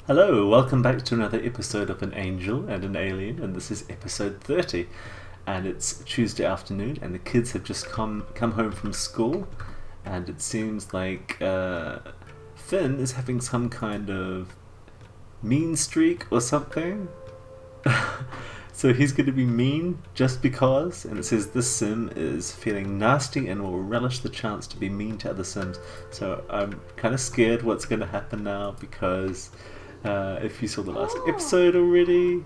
Hello, welcome back to another episode of An Angel and an Alien, and this is episode 30. And it's Tuesday afternoon, and the kids have just come home from school, and it seems like Finn is having some kind of mean streak or something. So he's going to be mean just because, and it says this sim is feeling nasty and will relish the chance to be mean to other sims. So I'm kind of scared what's going to happen now, because if you saw the last episode already,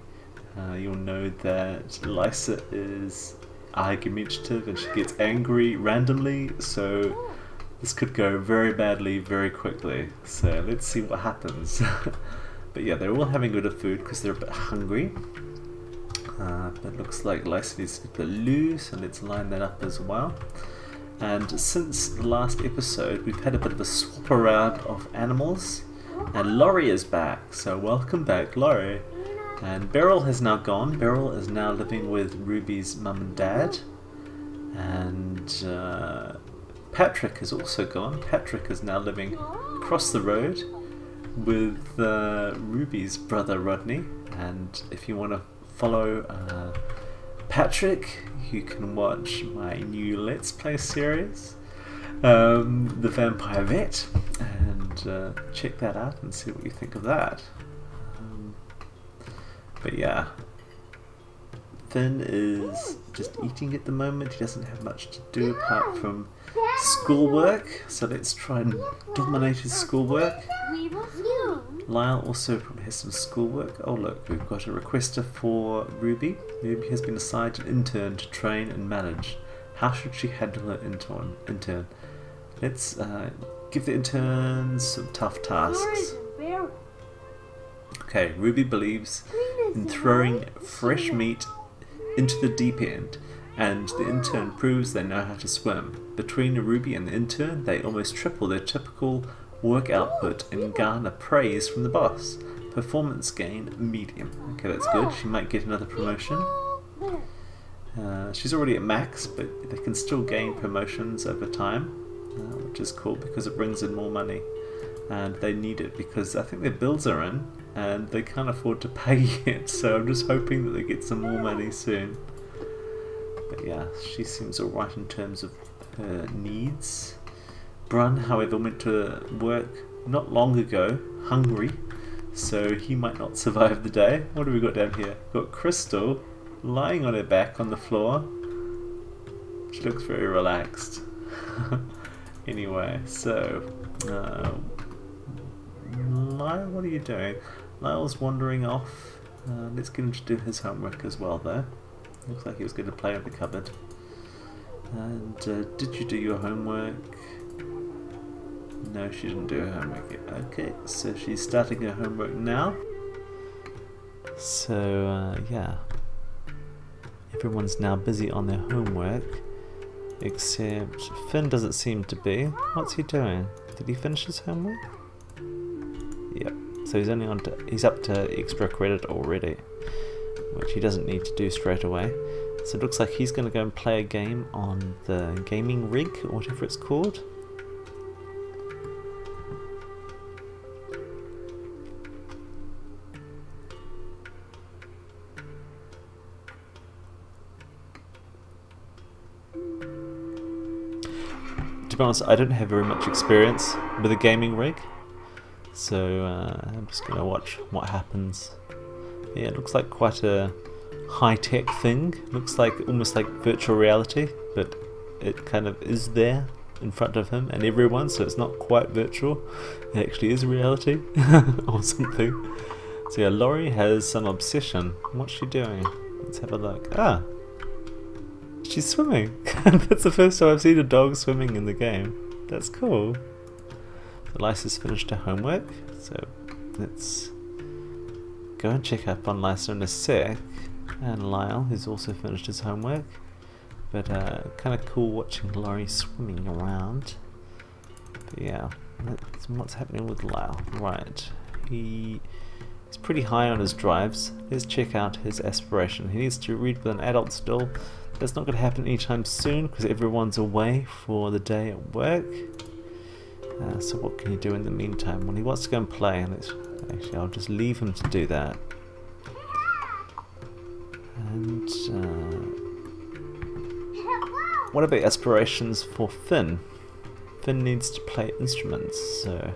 you'll know that Lysa is argumentative and she gets angry randomly, so this could go very badly very quickly. So let's see what happens. But yeah, they're all having a bit of food because they're a bit hungry. But it looks like Lysa needs to get loose, and let's line that up as well. And since the last episode, we've had a bit of a swap around of animals, and Laurie is back. So welcome back, Laurie. And Beryl has now gone. Beryl is now living with Ruby's mum and dad. And Patrick is also gone. Patrick is now living across the road with Ruby's brother Rodney. And if you want to follow Patrick, you can watch my new Let's Play series, The Vampire Vet, and check that out and see what you think of that. But yeah, Finn is just eating at the moment. He doesn't have much to do apart from schoolwork, so let's try and dominate his schoolwork. Lyle also probably has some schoolwork. Oh look, we've got a requester for Ruby. Ruby has been assigned an intern to train and manage. How should she handle her intern? Let's give the intern some tough tasks. Okay, Ruby believes in throwing fresh meat into the deep end, and the intern proves they know how to swim. Between Ruby and the intern, they almost triple their typical work output and garner praise from the boss. Performance gain medium. Okay, that's good. She might get another promotion. She's already at max, but they can still gain promotions over time, which is cool because it brings in more money. And they need it because I think their bills are in and they can't afford to pay yet, so I'm just hoping that they get some more money soon. But yeah, she seems alright in terms of her needs. Brun, however, went to work not long ago, hungry, so he might not survive the day. What have we got down here? We've got Crystal lying on her back on the floor. She looks very relaxed. Anyway, so Lyle, what are you doing? Lyle's wandering off. Let's get him to do his homework as well, though. Looks like he was going to play in the cupboard. And did you do your homework? No, she didn't do her homework yet. Okay, so she's starting her homework now. So, yeah. Everyone's now busy on their homework, except Finn doesn't seem to be. What's he doing? Did he finish his homework? Yep. So he's up to extra credit already, which he doesn't need to do straight away. So it looks like he's going to go and play a game on the gaming rig, or whatever it's called. To be honest, I don't have very much experience with a gaming rig, so I'm just going to watch what happens. Yeah, it looks like quite a high-tech thing. Looks like almost like virtual reality, but it kind of is there in front of him and everyone, so it's not quite virtual. It actually is reality or something. So yeah, Laurie has some obsession. What's she doing? Let's have a look. Ah! She's swimming! That's the first time I've seen a dog swimming in the game. That's cool. So Lysa's finished her homework, so let's go and check up on Lysa in a sec. And Lyle, who's also finished his homework. But kind of cool watching Laurie swimming around. But yeah, what's happening with Lyle? Right, he's pretty high on his drives. Let's check out his aspiration. He needs to read with an adult still. That's not going to happen anytime soon because everyone's away for the day at work. So what can he do in the meantime? Well, he wants to go and play, and let's Actually, I'll just leave him to do that. And what about aspirations for Finn? Finn needs to play instruments, so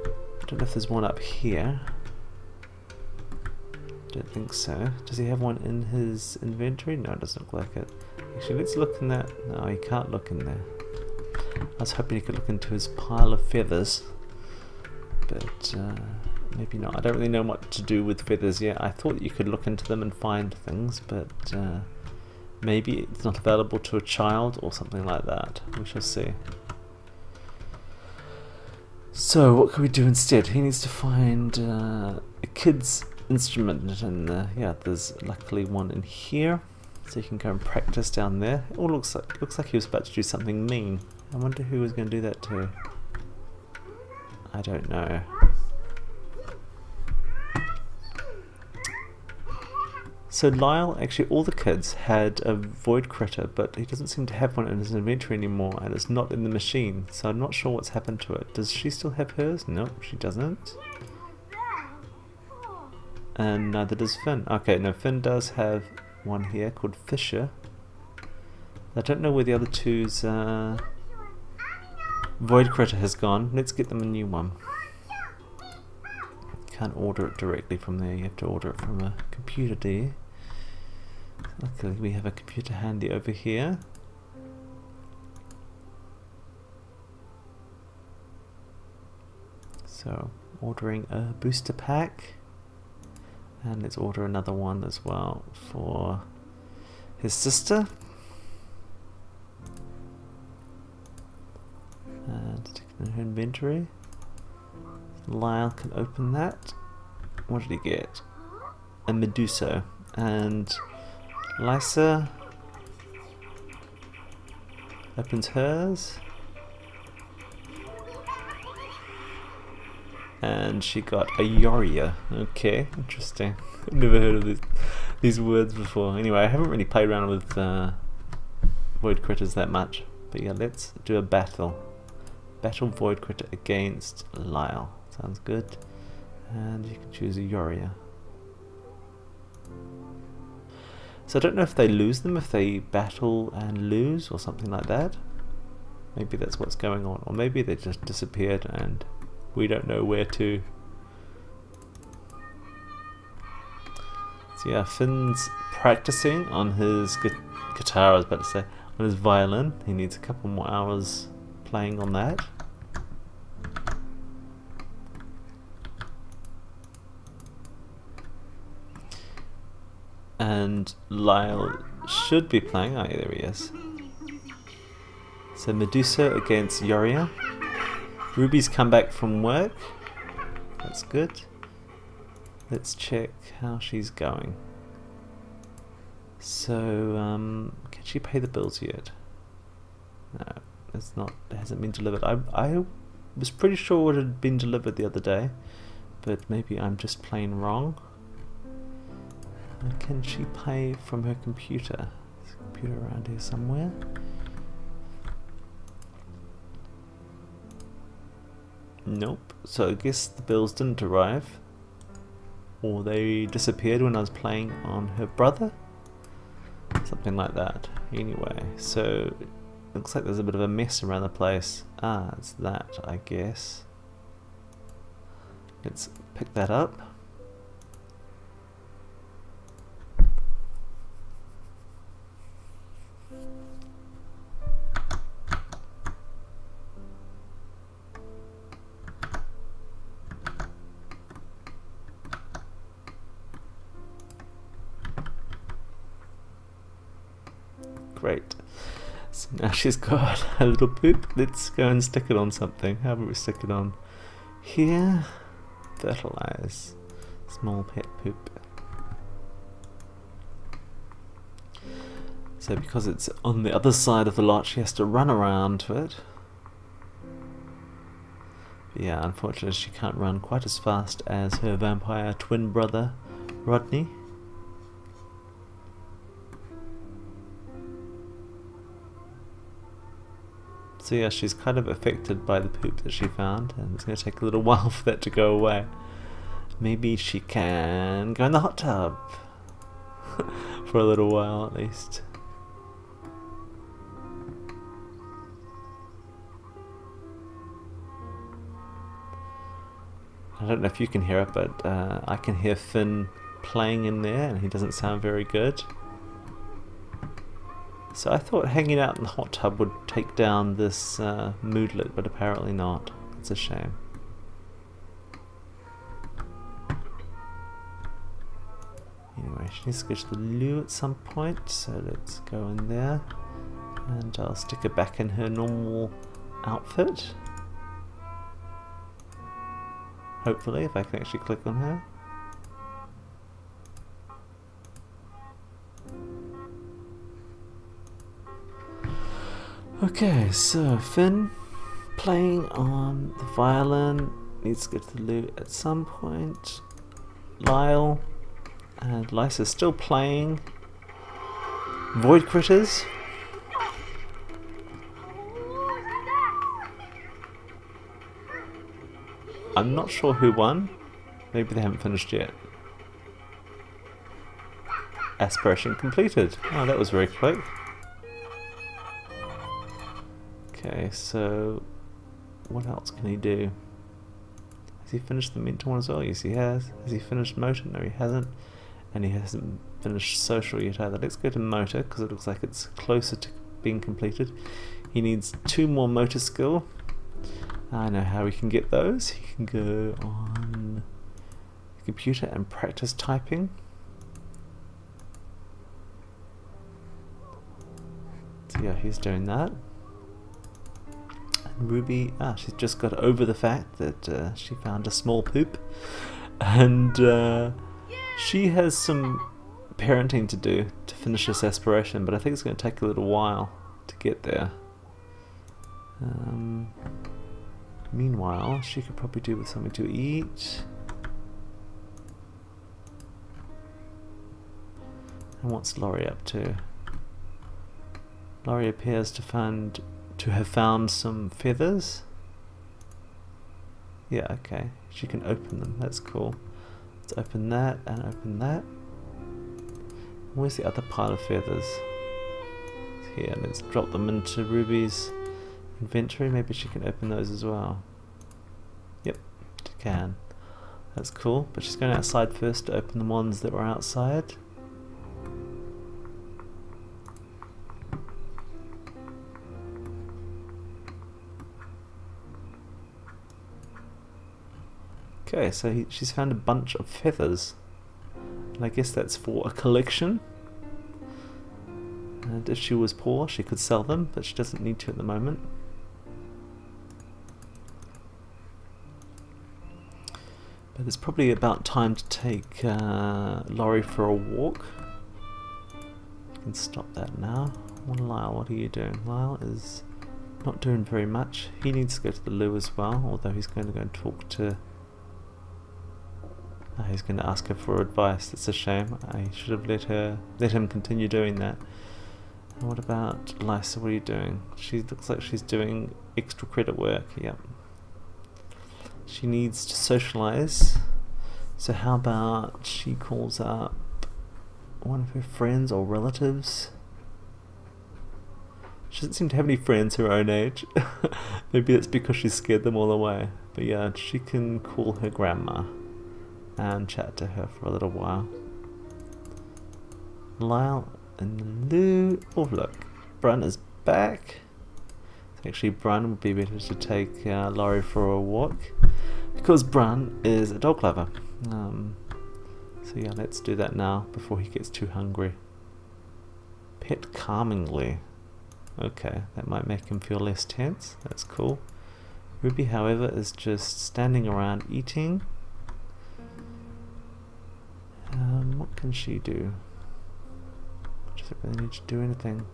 I don't know if there's one up here. Don't think so. Does he have one in his inventory? No, it doesn't look like it. Actually, let's look in that. No, he can't look in there. I was hoping he could look into his pile of feathers, but maybe not. I don't really know what to do with feathers yet. I thought you could look into them and find things, but maybe it's not available to a child or something like that. We shall see. So what can we do instead? He needs to find a kid's instrument, and yeah, there's luckily one in here, so you can go and practice down there. It all looks like he was about to do something mean. I wonder who was going to do that to. I don't know. So Lyle, actually all the kids had a void critter, but he doesn't seem to have one in his inventory anymore, and it's not in the machine, so I'm not sure what's happened to it. Does she still have hers? No, she doesn't. And neither does Finn. Okay, no, Finn does have one here called Fisher. I don't know where the other two's void critter has gone. Let's get them a new one. Can't order it directly from there, you have to order it from a computer, do you? Luckily we have a computer handy over here. So, ordering a booster pack. And let's order another one as well for his sister. And stick it in her inventory. Lyle can open that. What did he get? A Medusa. And Lysa opens hers. And she got a Yoria. Okay, interesting. I've never heard of these words before. Anyway, I haven't really played around with void critters that much. But yeah, let's do a battle. Battle void critter against Lyle. Sounds good. And you can choose a Yoria. So I don't know if they lose them, if they battle and lose or something like that. Maybe that's what's going on. Or maybe they just disappeared and we don't know where to. So yeah, Finn's practicing on his guitar, I was about to say, on his violin. He needs a couple more hours playing on that. And Lyle should be playing. Oh, yeah, there he is. So Medusa against Yoria. Ruby's come back from work. That's good. Let's check how she's going. So, can she pay the bills yet? No, it's not. It hasn't been delivered. I was pretty sure it had been delivered the other day, but maybe I'm just plain wrong. Can she pay from her computer? There's a computer around here somewhere. Nope. So I guess the bills didn't arrive. Or they disappeared when I was playing on her brother? Something like that. Anyway, so it looks like there's a bit of a mess around the place. Ah, it's that, I guess. Let's pick that up. Great. So now she's got a little poop. Let's go and stick it on something. How about we stick it on here? Fertilize. Small pet poop. So because it's on the other side of the lot, she has to run around to it. But yeah, unfortunately she can't run quite as fast as her vampire twin brother, Rodney. So yeah, she's kind of affected by the poop that she found, and it's going to take a little while for that to go away. Maybe she can go in the hot tub. For a little while at least. I don't know if you can hear it, but I can hear Finn playing in there and he doesn't sound very good. So I thought hanging out in the hot tub would take down this moodlet, but apparently not. It's a shame. Anyway, she needs to go to the loo at some point, so let's go in there. And I'll stick her back in her normal outfit. Hopefully, if I can actually click on her. Okay, so Finn playing on the violin, needs to go to the loo at some point. Lyle and Lysa's still playing. Void Critters. I'm not sure who won. Maybe they haven't finished yet. Aspiration completed. Oh, that was very quick. Okay, so what else can he do? Has he finished the mental one as well? Yes, he has. Has he finished motor? No, he hasn't. And he hasn't finished social yet either. Let's go to motor because it looks like it's closer to being completed. He needs 2 more motor skill. I know how we can get those. He can go on the computer and practice typing. So yeah, he's doing that. And Ruby, she's just got over the fact that she found a small poop. And she has some parenting to do to finish this aspiration, but I think it's going to take a little while to get there. Meanwhile, she could probably do with something to eat. And what's Laurie up to? Laurie appears to have found some feathers. Yeah, okay. She can open them. That's cool. Let's open that and open that. Where's the other pile of feathers? Here, let's drop them into Ruby's inventory. Maybe she can open those as well. Yep, she can. That's cool, but she's going outside first to open the ones that were outside. Okay, so she's found a bunch of feathers, and I guess that's for a collection. And if she was poor, she could sell them, but she doesn't need to at the moment. But it's probably about time to take Laurie for a walk. You can stop that now. Lyle, what are you doing? Lyle is not doing very much. He needs to go to the loo as well, although he's going to go and talk to... he's going to ask her for advice. It's a shame. I should have let him continue doing that. And what about Lysa? What are you doing? She looks like she's doing extra credit work. Yep. She needs to socialize. So how about she calls up one of her friends or relatives? She doesn't seem to have any friends her own age. Maybe that's because she scared them all away. But yeah, she can call her grandma and chat to her for a little while. Lyle and the loo. Oh look, Brun is back. So actually Brun would be better to take Laurie for a walk, because Brun is a dog lover. So yeah, let's do that now before he gets too hungry. Pet calmingly. Okay, that might make him feel less tense. That's cool. Ruby, however, is just standing around eating. What can she do? She doesn't really need to do anything.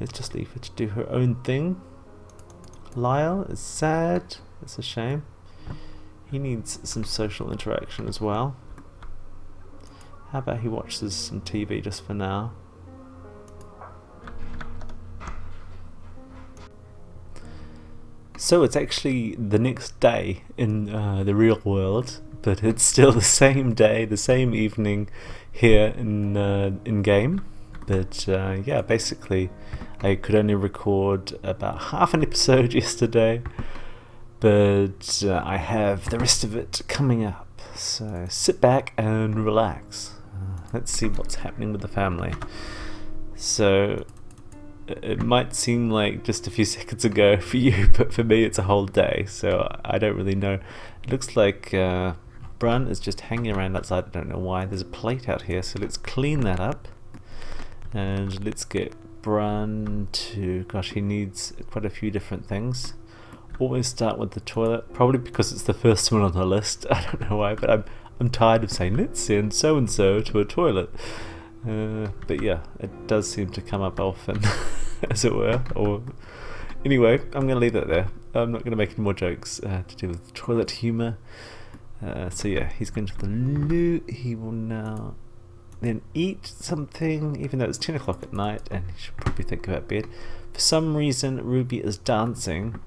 Let's just leave her to do her own thing. Lyle is sad. It's a shame. He needs some social interaction as well. How about he watches some TV just for now? So it's actually the next day in the real world, but it's still the same day, the same evening here in game. But yeah, basically I could only record about half an episode yesterday, but I have the rest of it coming up. So sit back and relax. Let's see what's happening with the family. So it might seem like just a few seconds ago for you, but for me it's a whole day, so I don't really know. It looks like Brun is just hanging around outside. I don't know why. There's a plate out here, so let's clean that up. And let's get Brun to... gosh, he needs quite a few different things. Always start with the toilet, probably because it's the first one on the list. I don't know why, but I'm tired of saying let's send so and so to a toilet. But yeah, it does seem to come up often, as it were. Or anyway, I'm going to leave that there. I'm not going to make any more jokes to do with toilet humour. So yeah, he's going to the loo. He will now then eat something, even though it's 10 o'clock at night, and he should probably think about bed. For some reason, Ruby is dancing.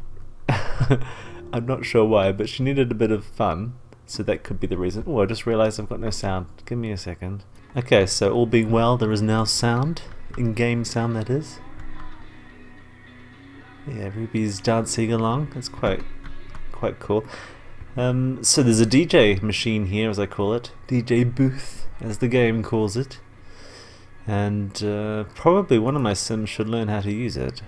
I'm not sure why, but she needed a bit of fun, so that could be the reason. Oh, I just realised I've got no sound. Give me a second. Okay, so all being well, there is now sound. In-game sound, that is. Yeah, Ruby's dancing along. That's quite cool. So there's a DJ machine here, as I call it. DJ booth, as the game calls it. And probably one of my Sims should learn how to use it.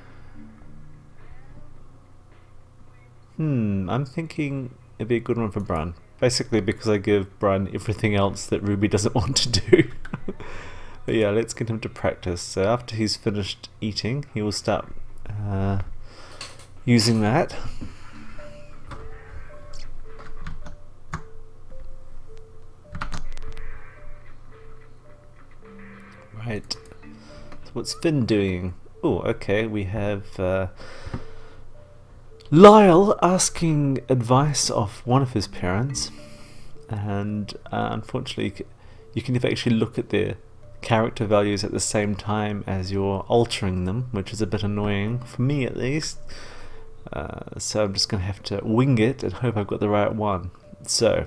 I'm thinking it'd be a good one for Brun. Basically because I give Brun everything else that Ruby doesn't want to do. But yeah, let's get him to practice. So after he's finished eating, he will start using that. Right. So what's Finn doing? Oh, okay, we have Lyle asking advice of one of his parents, and unfortunately you can actually look at their character values at the same time as you're altering them, which is a bit annoying, for me at least. So I'm just going to have to wing it and hope I've got the right one. So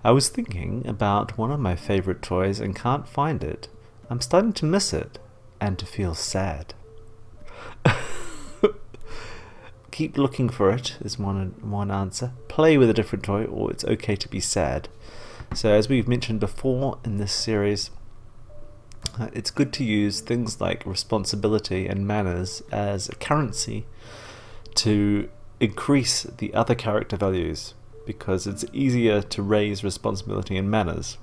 I was thinking about one of my favourite toys and can't find it. I'm starting to miss it and to feel sad. Keep looking for it is one answer. Play with a different toy, or it's okay to be sad. So as we've mentioned before in this series, it's good to use things like responsibility and manners as a currency to increase the other character values, because it's easier to raise responsibility and manners.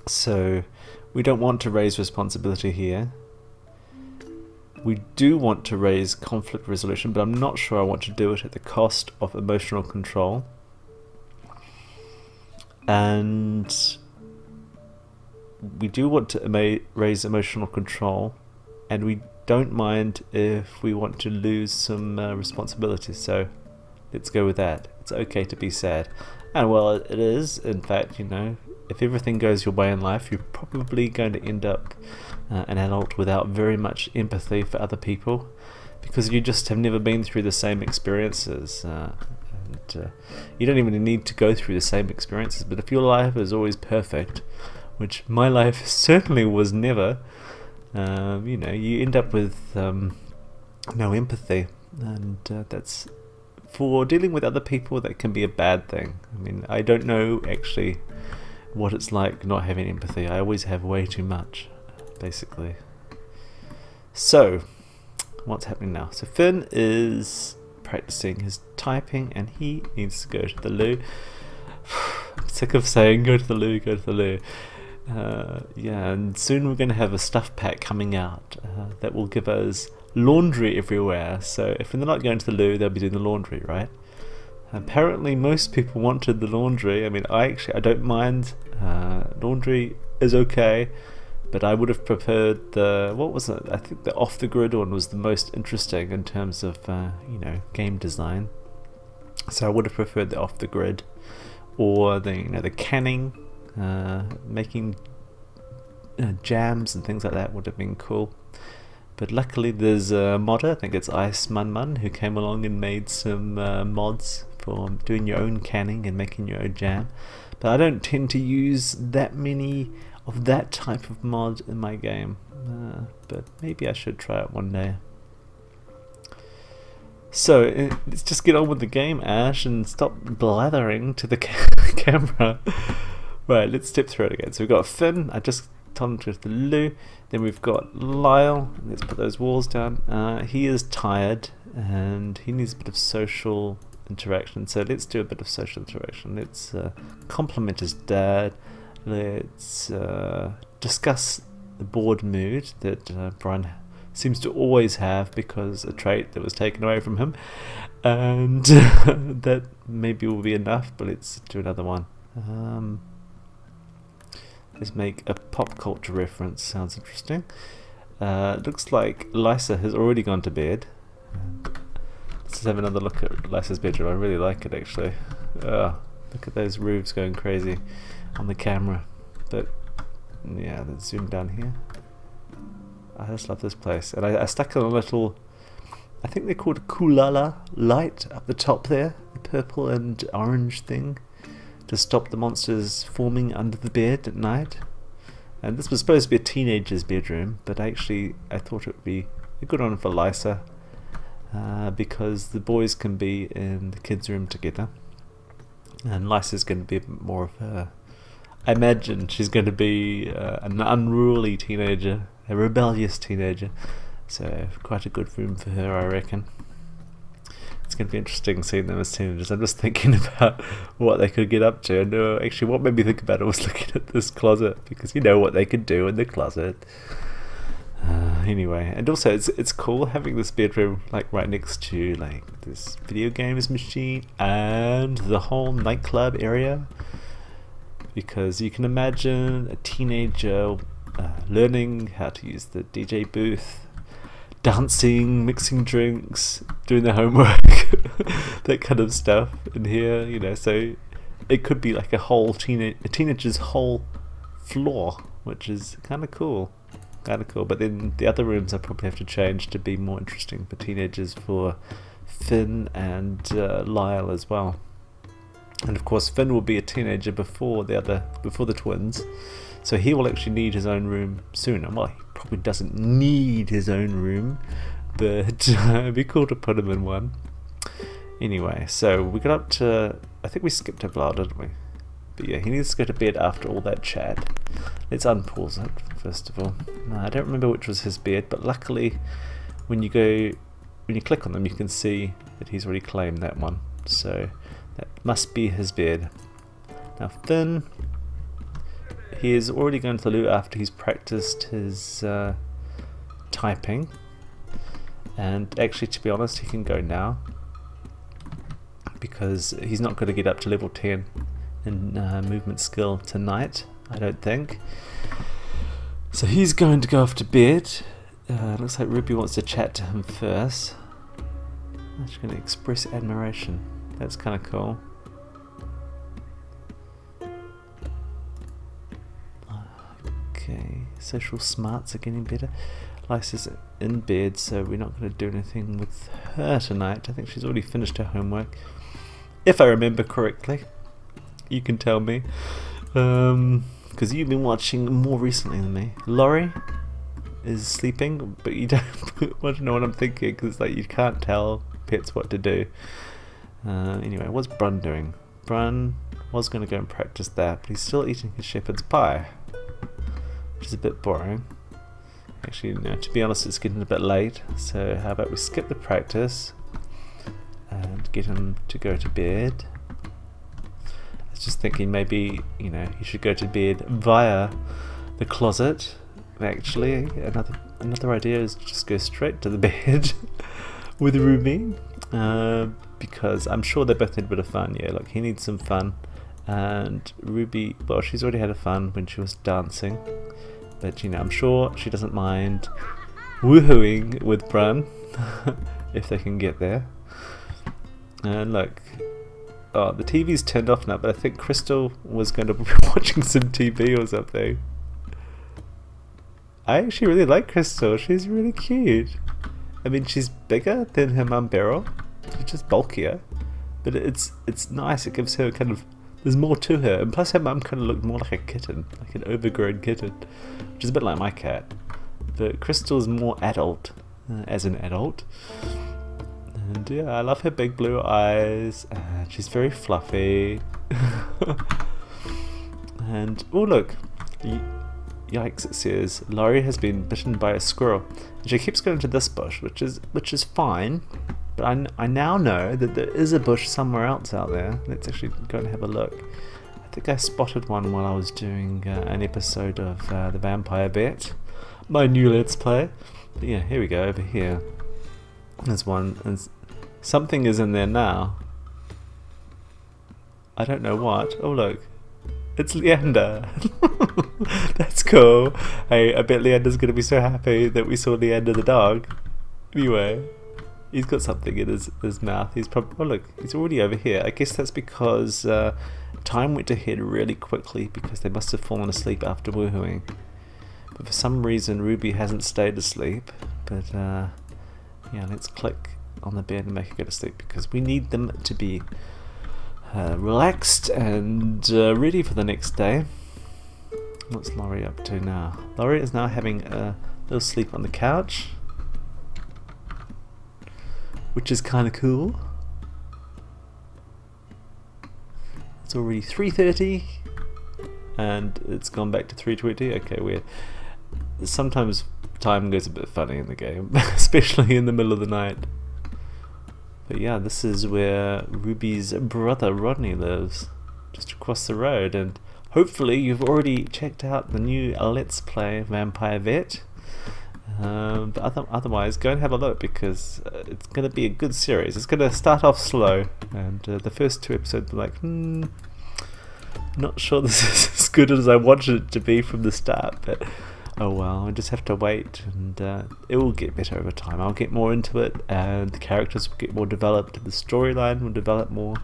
So we don't want to raise responsibility here. We do want to raise conflict resolution, but I'm not sure I want to do it at the cost of emotional control. And we do want to raise emotional control, and we don't mind if we want to lose some responsibilities. So let's go with that. It's okay to be sad. And well, it is, in fact, you know, if everything goes your way in life, you're probably going to end up an adult without very much empathy for other people, because you just have never been through the same experiences. And you don't even need to go through the same experiences, but if your life is always perfect, which my life certainly was never, you know, you end up with no empathy, and that's, for dealing with other people, that can be a bad thing. I mean, I don't know actually what it's like not having empathy. I always have way too much, basically. So what's happening now? So Finn is practicing his typing, and he needs to go to the loo. I'm sick of saying go to the loo, go to the loo. Yeah, and soon we're going to have a stuff pack coming out that will give us laundry everywhere. So if they're not going to the loo, they'll be doing the laundry, right? Apparently most people wanted the laundry. I mean, I don't mind. Laundry is okay, but I would have preferred the, what was it? I think the off-the-grid one was the most interesting in terms of you know, game design. So I would have preferred the off-the-grid, or the, you know, the canning, making jams and things like that would have been cool. But luckily there's a modder, I think it's Ice Mun Mun, who came along and made some mods for doing your own canning and making your own jam, but I don't tend to use that many of that type of mod in my game, but maybe I should try it one day. So let's just get on with the game, Ash, and stop blathering to the camera. Right, let's step through it again. So we've got Finn, I just told him to go to the loo. Then we've got Lyle, let's put those walls down. He is tired and he needs a bit of social interaction, so let's do a bit of social interaction. Let's compliment his dad. Let's discuss the bored mood that Brian seems to always have because a trait that was taken away from him, and that maybe will be enough, but let's do another one. Let's make a pop culture reference, sounds interesting. Looks like Lysa has already gone to bed. Let's have another look at Lysa's bedroom. I really like it actually. Look at those roofs going crazy on the camera. But yeah, let's zoom down here. I just love this place. And I stuck on a little, I think they're called Kulala light up the top there, the purple and orange thing, to stop the monsters forming under the bed at night. And this was supposed to be a teenager's bedroom, but actually I thought it would be a good one for Lysa, because the boys can be in the kids' room together. And Lysa's going to be a bit more of a, I imagine she's going to be an unruly teenager, a rebellious teenager, so quite a good room for her, I reckon. It's going to be interesting seeing them as teenagers. I'm just thinking about what they could get up to, and actually what made me think about it was looking at this closet, because you know what they could do in the closet. Anyway, and also it's cool having this bedroom like right next to like this video games machine and the whole nightclub area, because you can imagine a teenager learning how to use the DJ booth, dancing, mixing drinks, doing their homework, that kind of stuff in here, you know. So it could be like a teenager's whole floor, which is kind of cool. But then the other rooms I probably have to change to be more interesting for teenagers, for Finn and Lyle as well. And of course Finn will be a teenager before the twins, so he will actually need his own room soon. Well, he probably doesn't need his own room, but it'd be cool to put him in one. Anyway, so we got up to, I think we skipped a while, didn't we? But yeah, he needs to go to bed after all that chat. Let's unpause it first of all. I don't remember which was his bed, but luckily when you click on them you can see that he's already claimed that one, so that must be his bed. Now Finn, he is already going to the loo after he's practiced his typing, and actually to be honest he can go now because he's not going to get up to level 10 in movement skill tonight, I don't think. So he's going to go off to bed. Looks like Ruby wants to chat to him first. She's going to express admiration. That's kind of cool. Okay, social smarts are getting better. Lysa's in bed, so we're not going to do anything with her tonight. I think she's already finished her homework, if I remember correctly. You can tell me, because you've been watching more recently than me. Laurie is sleeping, but you don't want to know what I'm thinking, because like you can't tell pets what to do. Anyway, what's Brun doing? Brun was going to go and practice that, but he's still eating his shepherd's pie, which is a bit boring. Actually, no, to be honest, it's getting a bit late, so how about we skip the practice and get him to go to bed. I was just thinking maybe, you know, he should go to bed via the closet. Actually, another idea is just go straight to the bed with Ruby, because I'm sure they both need a bit of fun. Yeah, like he needs some fun, and Ruby, well, she's already had a fun when she was dancing, but you know, I'm sure she doesn't mind woohooing with Brun if they can get there. And look, oh, the TV's turned off now, but I think Crystal was going to be watching some TV or something. I actually really like Crystal. She's really cute. I mean, she's bigger than her mum Beryl. She's just bulkier, but it's nice. It gives her kind of, there's more to her, and plus her mum kind of looked more like a kitten, like an overgrown kitten, which is a bit like my cat. But Crystal's more adult, as an adult. And yeah, I love her big blue eyes, and she's very fluffy. And oh look, yikes, it says Laurie has been bitten by a squirrel, and she keeps going to this bush, which is fine, but I now know that there is a bush somewhere else out there. Let's actually go and have a look. I think I spotted one while I was doing an episode of The Vampire Vet, my new Let's Play. But yeah, here we go, over here. There's one, and something is in there now. I don't know what. Oh look, it's Leander. That's cool. Hey, I bet Leander's gonna be so happy that we saw Leander the dog. Anyway, he's got something in his mouth. He's probably, oh look, he's already over here. I guess that's because time went ahead really quickly because they must have fallen asleep after woohooing. But for some reason Ruby hasn't stayed asleep. But yeah, let's click on the bed and make her go to sleep because we need them to be relaxed and ready for the next day. What's Laurie up to now? Laurie is now having a little sleep on the couch, which is kind of cool. It's already 3:30 and it's gone back to 3:20. Okay, weird. Sometimes time goes a bit funny in the game, especially in the middle of the night. But yeah, this is where Ruby's brother Rodney lives, just across the road, and hopefully you've already checked out the new Let's Play Vampire Vet. But otherwise, go and have a look because it's going to be a good series. It's going to start off slow, and the first 2 episodes were like, not sure this is as good as I wanted it to be from the start, but oh well, I just have to wait, and it will get better over time. I'll get more into it, and the characters will get more developed, the storyline will develop more.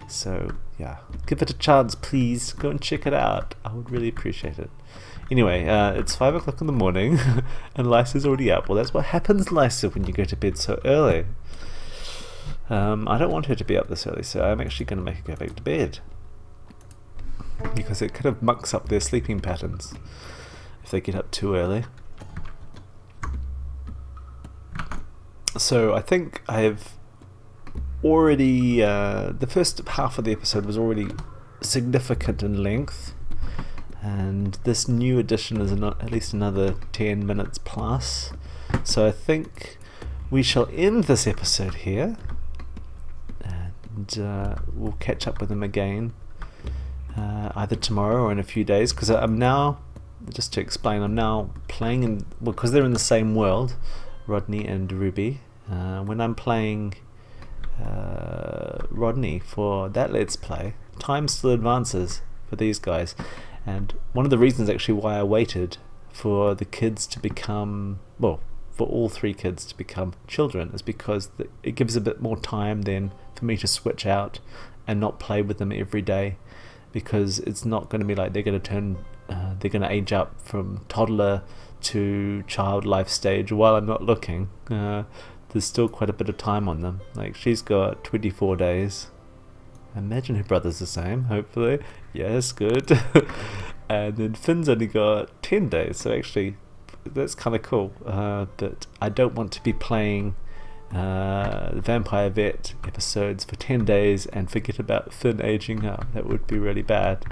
So yeah, give it a chance, please. Go and check it out. I would really appreciate it. Anyway, it's 5 o'clock in the morning, and Lysa's already up. Well, that's what happens, Lysa, when you go to bed so early. I don't want her to be up this early, so I'm actually going to make her go back to bed, because it kind of mucks up their sleeping patterns if they get up too early. So I think I've already, the first half of the episode was already significant in length, and this new edition is at least another 10 minutes plus. So I think we shall end this episode here, and we'll catch up with them again either tomorrow or in a few days, because I'm now, just to explain, I'm now playing in, well, because they're in the same world, Rodney and Ruby. When I'm playing Rodney for that Let's Play, time still advances for these guys, and one of the reasons actually why I waited for the kids to become, well, for all 3 kids to become children, is because it gives a bit more time then for me to switch out and not play with them every day, because it's not going to be like they're going to turn, they're going to age up from toddler to child life stage while I'm not looking. There's still quite a bit of time on them. Like, she's got 24 days. I imagine her brother's the same, hopefully. Yes, good. And then Finn's only got 10 days, so actually that's kind of cool. But I don't want to be playing Vampire Vet episodes for 10 days and forget about Finn aging up. That would be really bad.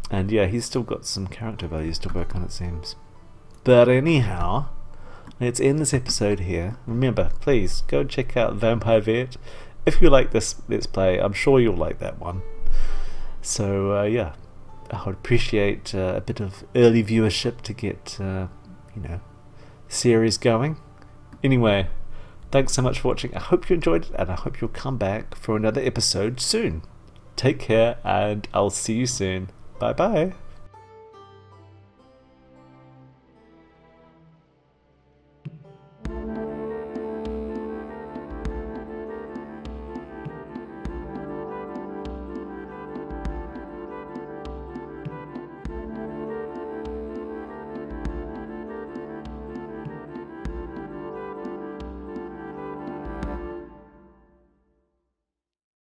And yeah, he's still got some character values to work on, it seems. But anyhow, let's end this episode here. Remember, please go and check out Vampire Vet. If you like this Let's Play, I'm sure you'll like that one. So yeah, I would appreciate a bit of early viewership to get you know, series going. Anyway, thanks so much for watching. I hope you enjoyed it, and I hope you'll come back for another episode soon. Take care, and I'll see you soon. Bye bye.